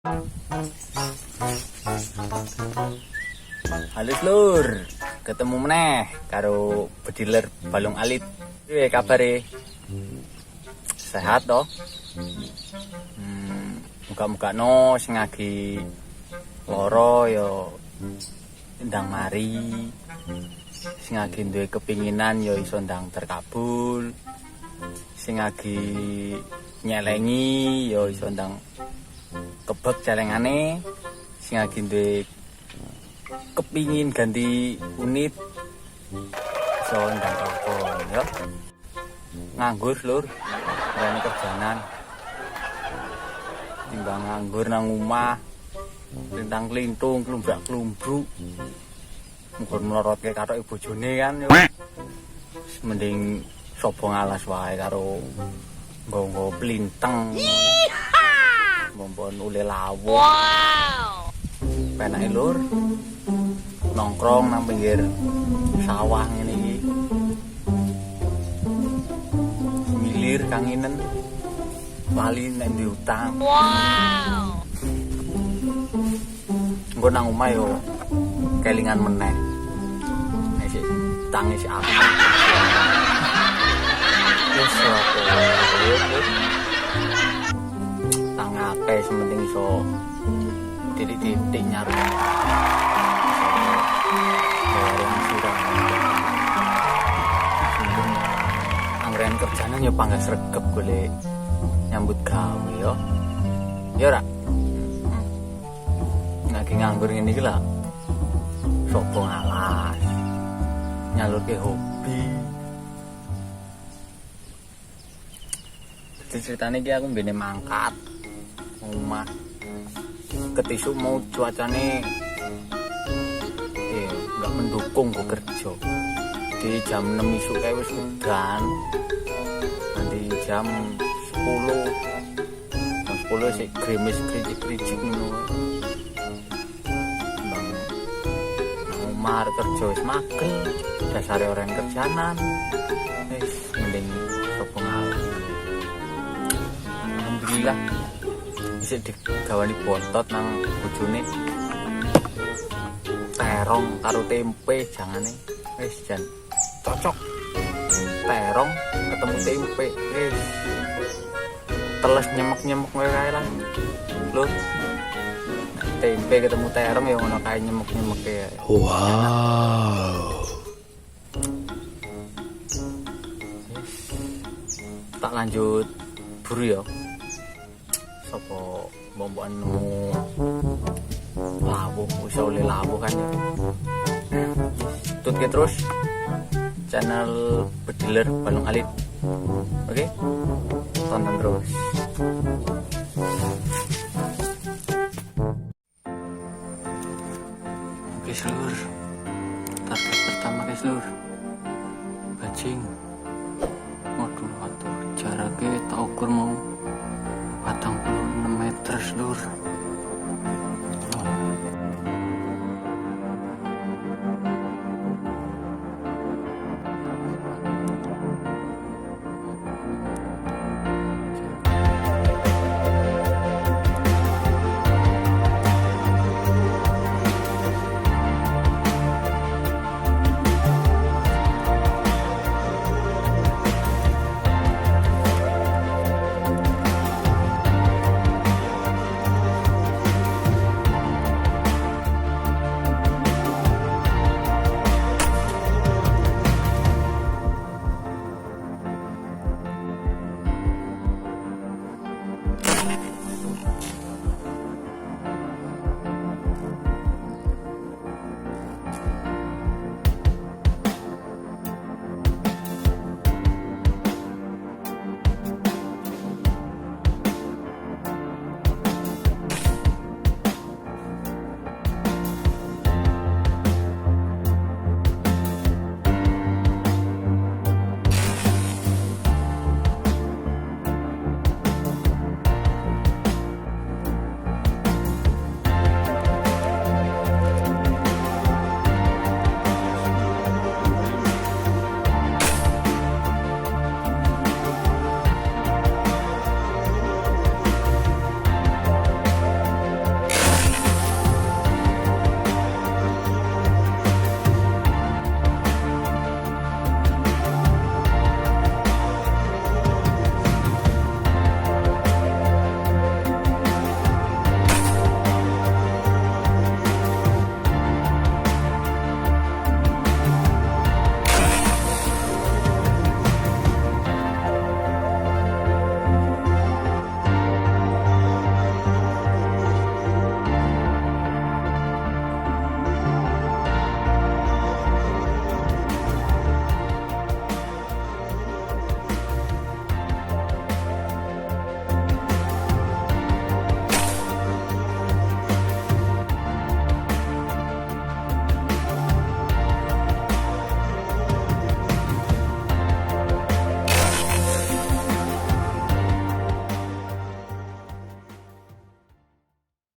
Halo Lur, ketemu meneh karo bediler balung alit. Piye kabare? Sehat toh? Muga-muga no sing lagi loro yo ndang mari. Sing lagi duwe kepinginan yo iso ndang terkabul. Sing lagi nyelengi yo iso ndang kebek celengane. Sing lagi duwe kepingin ganti unit so ndang telepon yo. Nganggur Lur, dan kerjaan timbang nganggur nang omah lintang lintung klumbrak klumbruk mungkin melorotke karo bojone kan yo. Mending sapa ngalas wae karo nggo plinteng mbon ule lawo. Wow, penake Lur nongkrong nang pinggir sawah ngene iki. Milir kanginen lali nek di utang. Wow, nggo nang omah yo kelingan meneh nek sik tangi sik akeh. Wis opo tang akeh sementing iso titik-titik nyaru. Anggaran kerjane yo panggas sregep golek nyambut gawe yo. Ya ora. Lagi nganggur ngene iki lho. Sopo ngalas. Nyalurke hobi. Ceritane iki aku mbene mangkat omah. Ketisu mau cuacane nggak mendukung gue kerja. Di jam 6 isuk kayak wis udan. Nanti jam 10 sih gerimis kricik ngono. Bang Umar kerja wis magel, dasare orang kerjaanan. Wis mending sopo ngalah. Alhamdulillah bisa digawani bontot nang bojone. Terong karo tempe jangane wis jan cocok. Terong ketemu tempe wis teles nyemek-nyemek wae lah. Lho. Tempe ketemu terong ya ngono kae nyemek-nyemeke. Wow. Tak lanjut buru ya. Sopo mbok nemu lawuh, bisa oleh lawuh kan ya. Tutke terus channel bediler balung alit. Oke, tonton terus. Oke Lur, target pertama guys Lur, bajing. Waduh, jaraknya tak ukur mau 46 meter Lur.